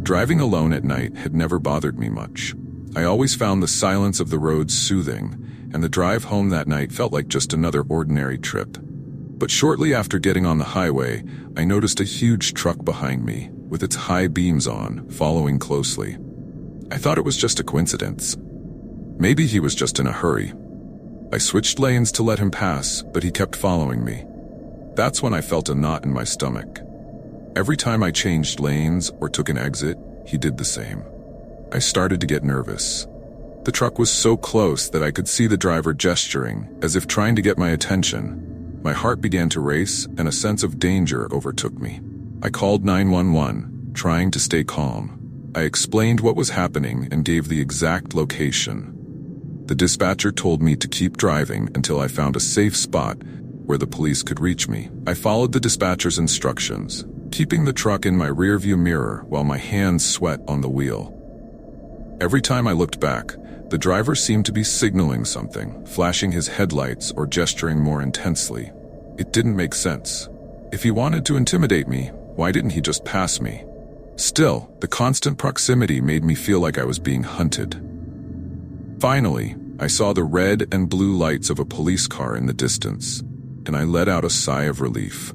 Driving alone at night had never bothered me much. I always found the silence of the roads soothing, and the drive home that night felt like just another ordinary trip. But shortly after getting on the highway, I noticed a huge truck behind me, with its high beams on, following closely. I thought it was just a coincidence. Maybe he was just in a hurry. I switched lanes to let him pass, but he kept following me. That's when I felt a knot in my stomach. Every time I changed lanes or took an exit, he did the same. I started to get nervous. The truck was so close that I could see the driver gesturing, as if trying to get my attention. My heart began to race, and a sense of danger overtook me. I called 911, trying to stay calm. I explained what was happening and gave the exact location. The dispatcher told me to keep driving until I found a safe spot where the police could reach me. I followed the dispatcher's instructions, keeping the truck in my rearview mirror while my hands sweat on the wheel. Every time I looked back, the driver seemed to be signaling something, flashing his headlights or gesturing more intensely. It didn't make sense. If he wanted to intimidate me, why didn't he just pass me? Still, the constant proximity made me feel like I was being hunted. Finally, I saw the red and blue lights of a police car in the distance, and I let out a sigh of relief.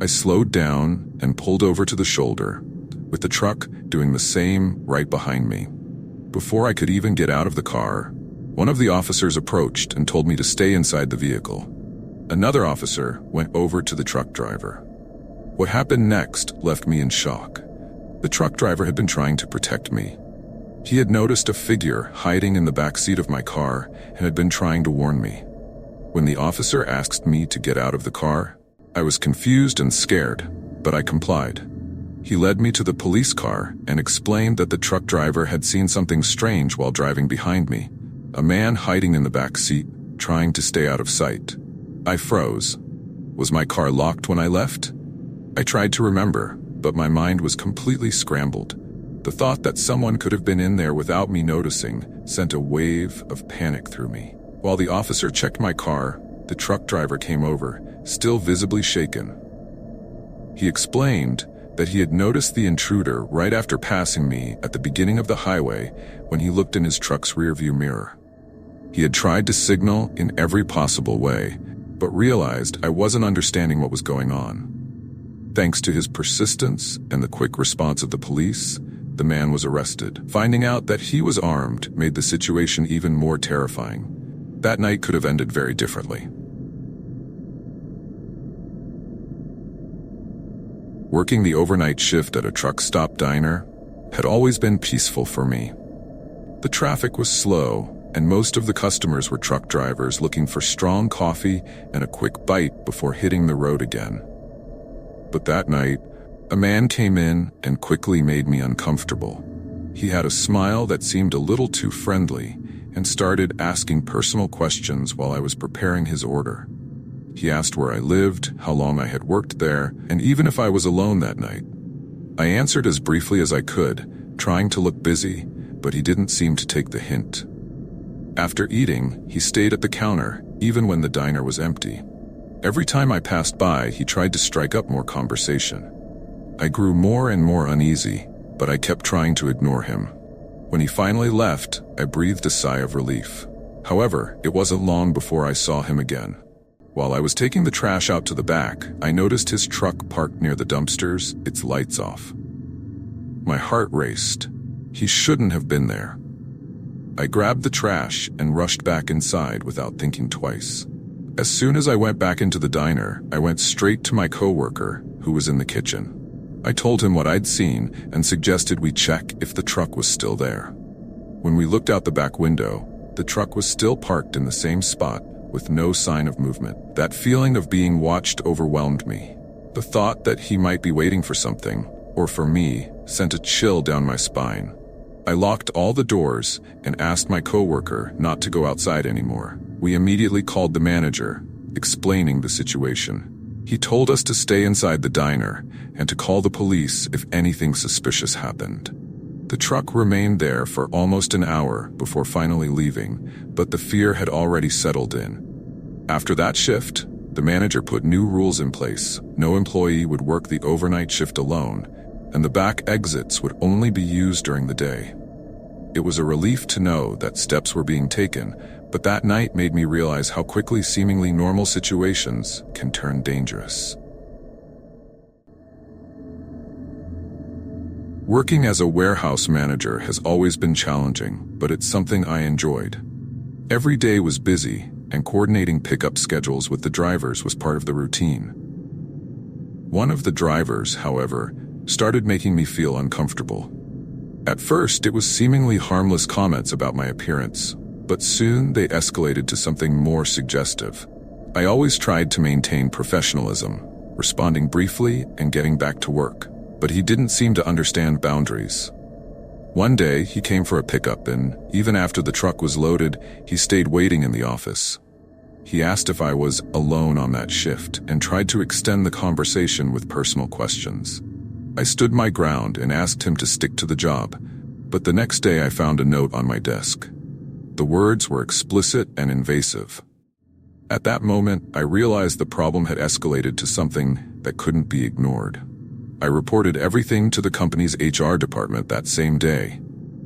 I slowed down and pulled over to the shoulder, with the truck doing the same right behind me. Before I could even get out of the car, one of the officers approached and told me to stay inside the vehicle. Another officer went over to the truck driver. What happened next left me in shock. The truck driver had been trying to protect me. He had noticed a figure hiding in the back seat of my car and had been trying to warn me. When the officer asked me to get out of the car, I was confused and scared, but I complied. He led me to the police car and explained that the truck driver had seen something strange while driving behind me. A man hiding in the back seat, trying to stay out of sight. I froze. Was my car locked when I left? I tried to remember, but my mind was completely scrambled. The thought that someone could have been in there without me noticing sent a wave of panic through me. While the officer checked my car, the truck driver came over, still visibly shaken. He explained that he had noticed the intruder right after passing me at the beginning of the highway when he looked in his truck's rearview mirror. He had tried to signal in every possible way, but realized I wasn't understanding what was going on. Thanks to his persistence and the quick response of the police, the man was arrested. Finding out that he was armed made the situation even more terrifying. That night could have ended very differently. Working the overnight shift at a truck stop diner had always been peaceful for me. The traffic was slow, and most of the customers were truck drivers looking for strong coffee and a quick bite before hitting the road again. But that night, a man came in and quickly made me uncomfortable. He had a smile that seemed a little too friendly and started asking personal questions while I was preparing his order. He asked where I lived, how long I had worked there, and even if I was alone that night. I answered as briefly as I could, trying to look busy, but he didn't seem to take the hint. After eating, he stayed at the counter, even when the diner was empty. Every time I passed by, he tried to strike up more conversation. I grew more and more uneasy, but I kept trying to ignore him. When he finally left, I breathed a sigh of relief. However, it wasn't long before I saw him again. While I was taking the trash out to the back, I noticed his truck parked near the dumpsters, its lights off. My heart raced. He shouldn't have been there. I grabbed the trash and rushed back inside without thinking twice. As soon as I went back into the diner, I went straight to my coworker, who was in the kitchen. I told him what I'd seen and suggested we check if the truck was still there. When we looked out the back window, the truck was still parked in the same spot, with no sign of movement. That feeling of being watched overwhelmed me. The thought that he might be waiting for something, or for me, sent a chill down my spine. I locked all the doors and asked my coworker not to go outside anymore. We immediately called the manager, explaining the situation. He told us to stay inside the diner and to call the police if anything suspicious happened. The truck remained there for almost an hour before finally leaving, but the fear had already settled in. After that shift, the manager put new rules in place. No employee would work the overnight shift alone, and the back exits would only be used during the day. It was a relief to know that steps were being taken, but that night made me realize how quickly seemingly normal situations can turn dangerous. Working as a warehouse manager has always been challenging, but it's something I enjoyed. Every day was busy, and coordinating pickup schedules with the drivers was part of the routine. One of the drivers, however, started making me feel uncomfortable. At first, it was seemingly harmless comments about my appearance, but soon they escalated to something more suggestive. I always tried to maintain professionalism, responding briefly and getting back to work, but he didn't seem to understand boundaries. One day, he came for a pickup, and even after the truck was loaded, he stayed waiting in the office. He asked if I was alone on that shift and tried to extend the conversation with personal questions. I stood my ground and asked him to stick to the job, but the next day I found a note on my desk. The words were explicit and invasive. At that moment, I realized the problem had escalated to something that couldn't be ignored. I reported everything to the company's HR department that same day,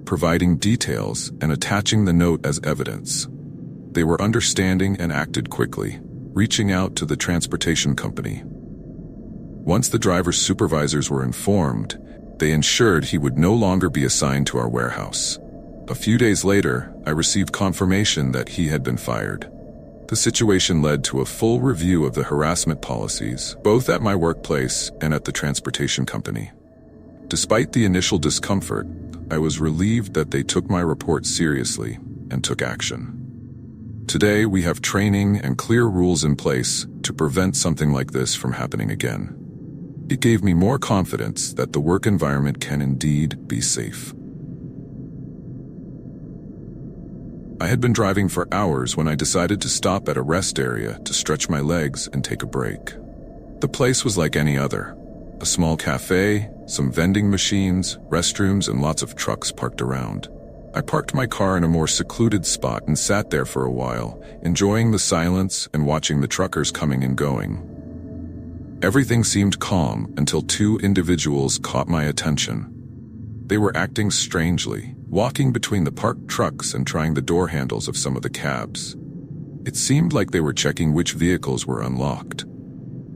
providing details and attaching the note as evidence. They were understanding and acted quickly, reaching out to the transportation company. Once the driver's supervisors were informed, they ensured he would no longer be assigned to our warehouse. A few days later, I received confirmation that he had been fired. The situation led to a full review of the harassment policies, both at my workplace and at the transportation company. Despite the initial discomfort, I was relieved that they took my report seriously and took action. Today, we have training and clear rules in place to prevent something like this from happening again. It gave me more confidence that the work environment can indeed be safe. I had been driving for hours when I decided to stop at a rest area to stretch my legs and take a break. The place was like any other. A small cafe, some vending machines, restrooms, and lots of trucks parked around. I parked my car in a more secluded spot and sat there for a while, enjoying the silence and watching the truckers coming and going. Everything seemed calm until two individuals caught my attention. They were acting strangely, walking between the parked trucks and trying the door handles of some of the cabs. It seemed like they were checking which vehicles were unlocked.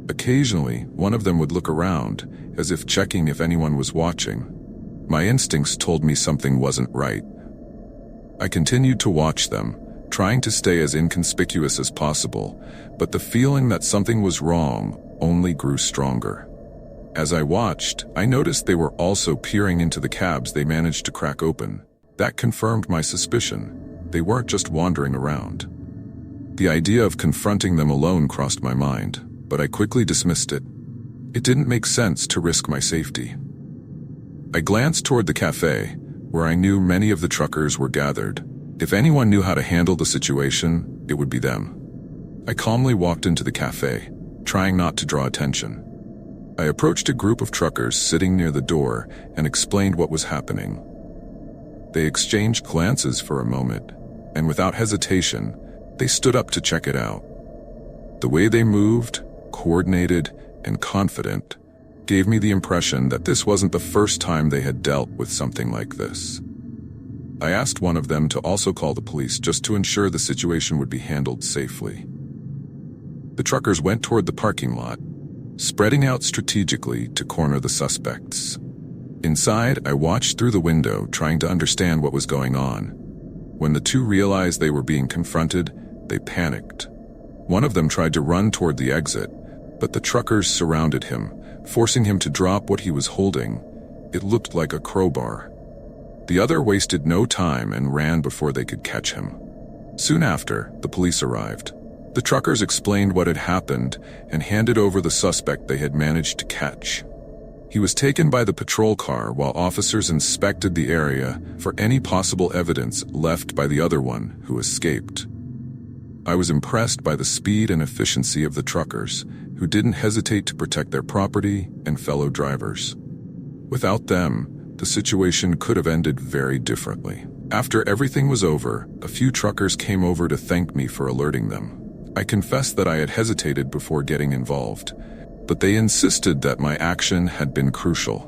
Occasionally, one of them would look around, as if checking if anyone was watching. My instincts told me something wasn't right. I continued to watch them, trying to stay as inconspicuous as possible, but the feeling that something was wrong only grew stronger. As I watched, I noticed they were also peering into the cabs they managed to crack open. That confirmed my suspicion. They weren't just wandering around. The idea of confronting them alone crossed my mind, but I quickly dismissed it. It didn't make sense to risk my safety. I glanced toward the cafe, where I knew many of the truckers were gathered. If anyone knew how to handle the situation, it would be them. I calmly walked into the cafe, trying not to draw attention. I approached a group of truckers sitting near the door and explained what was happening. They exchanged glances for a moment, and without hesitation, they stood up to check it out. The way they moved, coordinated, and confident, gave me the impression that this wasn't the first time they had dealt with something like this. I asked one of them to also call the police just to ensure the situation would be handled safely. The truckers went toward the parking lot, spreading out strategically to corner the suspects. Inside, I watched through the window, trying to understand what was going on. When the two realized they were being confronted, they panicked. One of them tried to run toward the exit, but the truckers surrounded him, forcing him to drop what he was holding. It looked like a crowbar. The other wasted no time and ran before they could catch him. Soon after, the police arrived. The truckers explained what had happened and handed over the suspect they had managed to catch. He was taken by the patrol car while officers inspected the area for any possible evidence left by the other one who escaped. I was impressed by the speed and efficiency of the truckers, who didn't hesitate to protect their property and fellow drivers. Without them, the situation could have ended very differently. After everything was over, a few truckers came over to thank me for alerting them. I confessed that I had hesitated before getting involved, but they insisted that my action had been crucial.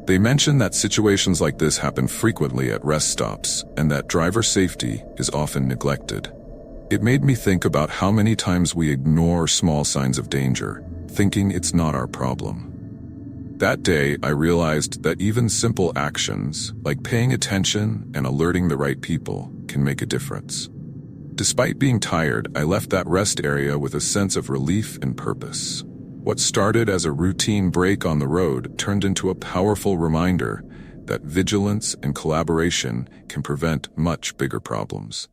They mentioned that situations like this happen frequently at rest stops and that driver safety is often neglected. It made me think about how many times we ignore small signs of danger, thinking it's not our problem. That day, I realized that even simple actions, like paying attention and alerting the right people, can make a difference. Despite being tired, I left that rest area with a sense of relief and purpose. What started as a routine break on the road turned into a powerful reminder that vigilance and collaboration can prevent much bigger problems.